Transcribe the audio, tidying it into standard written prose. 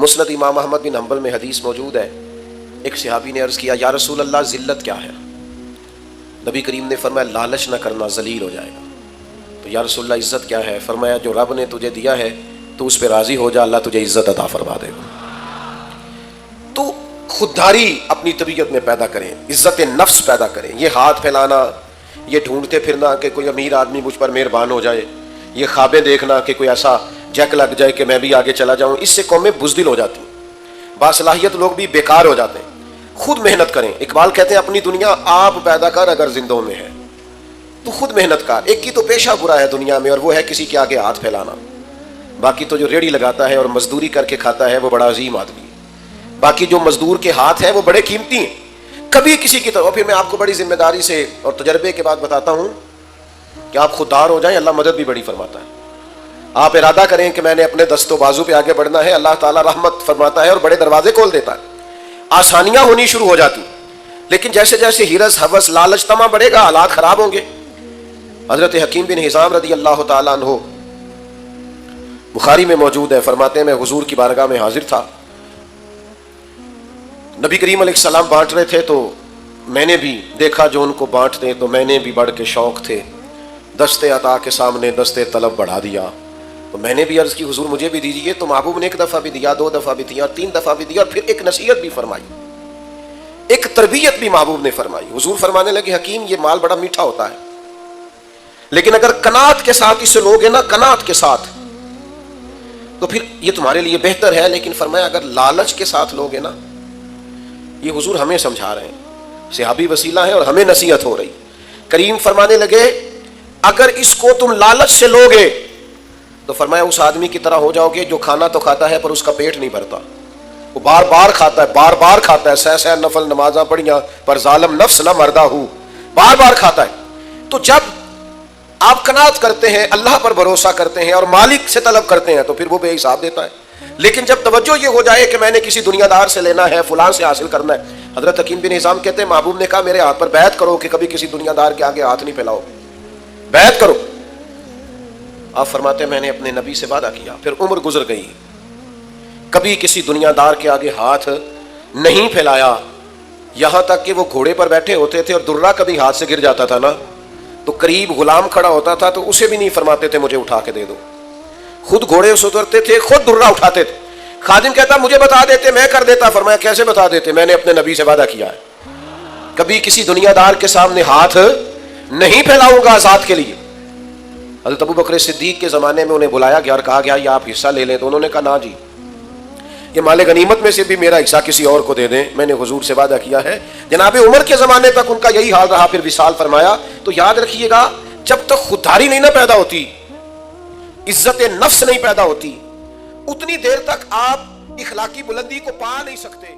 مسند امام احمد بن حنبل میں حدیث موجود ہے، ایک صحابی نے عرض کیا یا رسول اللہ ذلت کیا ہے؟ نبی کریم نے فرمایا لالچ نہ کرنا، ذلیل ہو جائے گا۔ تو یا رسول اللہ عزت کیا ہے؟ فرمایا جو رب نے تجھے دیا ہے تو اس پہ راضی ہو جا، اللہ تجھے عزت عطا فرما دے گا۔ تو خودداری اپنی طبیعت میں پیدا کریں، عزت نفس پیدا کریں۔ یہ ہاتھ پھیلانا، یہ ڈھونڈتے پھرنا کہ کوئی امیر آدمی مجھ پر مہربان ہو جائے، یہ خوابیں دیکھنا کہ کوئی ایسا جیک لگ جائے کہ میں بھی آگے چلا جاؤں، اس سے قومیں بزدل ہو جاتی ہیں، باصلاحیت لوگ بھی بیکار ہو جاتے ہیں۔ خود محنت کریں۔ اقبال کہتے ہیں اپنی دنیا آپ پیدا کر اگر زندوں میں ہے تو خود محنت کر۔ ایک کی تو پیشہ برا ہے دنیا میں، اور وہ ہے کسی کے آگے ہاتھ پھیلانا۔ باقی تو جو ریڑھی لگاتا ہے اور مزدوری کر کے کھاتا ہے وہ بڑا عظیم آدمی ہے۔ باقی جو مزدور کے ہاتھ ہیں وہ بڑے قیمتی ہیں۔ کبھی کسی کی طرف، پھر میں آپ کو بڑی ذمہ داری سے اور تجربے کے بعد بتاتا ہوں کہ آپ خوددار ہو جائیں، اللہ مدد بھی بڑی فرماتا ہے۔ آپ ارادہ کریں کہ میں نے اپنے دست و بازو پہ آگے بڑھنا ہے، اللہ تعالیٰ رحمت فرماتا ہے اور بڑے دروازے کھول دیتا ہے، آسانیاں ہونی شروع ہو جاتی۔ لیکن جیسے جیسے ہرس، ہوس، لالچ، طمع بڑھے گا، حالات خراب ہوں گے۔ حضرت حکیم بن حزام رضی اللہ تعالیٰ عنہ، بخاری میں موجود ہے، فرماتے ہیں میں حضور کی بارگاہ میں حاضر تھا، نبی کریم علیہ السلام بانٹ رہے تھے تو میں نے بھی دیکھا جو ان کو بانٹتے ہیں، تو میں نے بھی بڑھ کے شوق تھے، دستے عطا کے سامنے دستے طلب بڑھا دیا۔ تو میں نے بھی عرض کی حضور مجھے بھی دیجیے، تو محبوب نے ایک دفعہ بھی دیا، 2 دفعہ بھی دیا، 3 دفعہ بھی دیا، اور پھر ایک نصیحت بھی فرمائی، ایک تربیت بھی محبوب نے فرمائی۔ حضور فرمانے لگے حکیم یہ مال بڑا میٹھا ہوتا ہے، لیکن اگر قناعت کے ساتھ اسے لوگے نا، قناعت کے ساتھ، تو پھر یہ تمہارے لیے بہتر ہے۔ لیکن فرمایا اگر لالچ کے ساتھ لوگے نا، یہ حضور ہمیں سمجھا رہے ہیں، صحابی وسیلہ ہے اور ہمیں نصیحت ہو رہی۔ کریم فرمانے لگے اگر اس کو تم لالچ سے لوگے تو فرمایا اس آدمی کی طرح ہو جاؤ گے جو کھانا تو کھاتا ہے پر اس کا پیٹ نہیں بھرتا، وہ بار بار کھاتا ہے، بار بار کھاتا ہے، سہ نفل نمازاں پڑھیاں پر ظالم نفس نہ مردہ ہو، بار بار کھاتا ہے۔ تو جب آپ قناعت کرتے ہیں، اللہ پر بھروسہ کرتے ہیں اور مالک سے طلب کرتے ہیں تو پھر وہ بے حساب دیتا ہے۔ لیکن جب توجہ یہ ہو جائے کہ میں نے کسی دنیا دار سے لینا ہے، فلاں سے حاصل کرنا ہے، حضرت حکیم بن حزام کہتے ہیں محبوب نے کہا میرے ہاتھ پر بیعت کرو کہ کبھی کسی دنیا دار کے آگے ہاتھ نہیں پھیلاؤ، بیعت کرو۔ آپ فرماتے ہیں میں نے اپنے نبی سے وعدہ کیا، پھر عمر گزر گئی، کبھی کسی دنیا دار کے آگے ہاتھ نہیں پھیلایا، یہاں تک کہ وہ گھوڑے پر بیٹھے ہوتے تھے اور درہ کبھی ہاتھ سے گر جاتا تھا نا، تو قریب غلام کھڑا ہوتا تھا تو اسے بھی نہیں فرماتے تھے مجھے اٹھا کے دے دو، خود گھوڑے سے اترتے تھے، خود درہ اٹھاتے تھے۔ خادم کہتا مجھے بتا دیتے میں کر دیتا، فرمایا کیسے بتا دیتے؟ میں نے اپنے نبی سے وعدہ کیا ہے کبھی کسی دنیا دار کے سامنے ہاتھ نہیں پھیلاؤں گا ذات کے لیے۔ حضرت ابو بکر صدیق کے زمانے میں انہیں بلایا گیا اور کہا گیا یہ آپ حصہ لے لیں، تو انہوں نے کہا نا جی، یہ مال غنیمت میں سے بھی میرا حصہ کسی اور کو دے دیں، میں نے حضور سے وعدہ کیا ہے۔ جناب عمر کے زمانے تک ان کا یہی حال رہا، پھر وصال فرمایا۔ تو یاد رکھیے گا جب تک خودداری نہیں نہ پیدا ہوتی، عزت نفس نہیں پیدا ہوتی، اتنی دیر تک آپ اخلاقی بلندی کو پا نہیں سکتے۔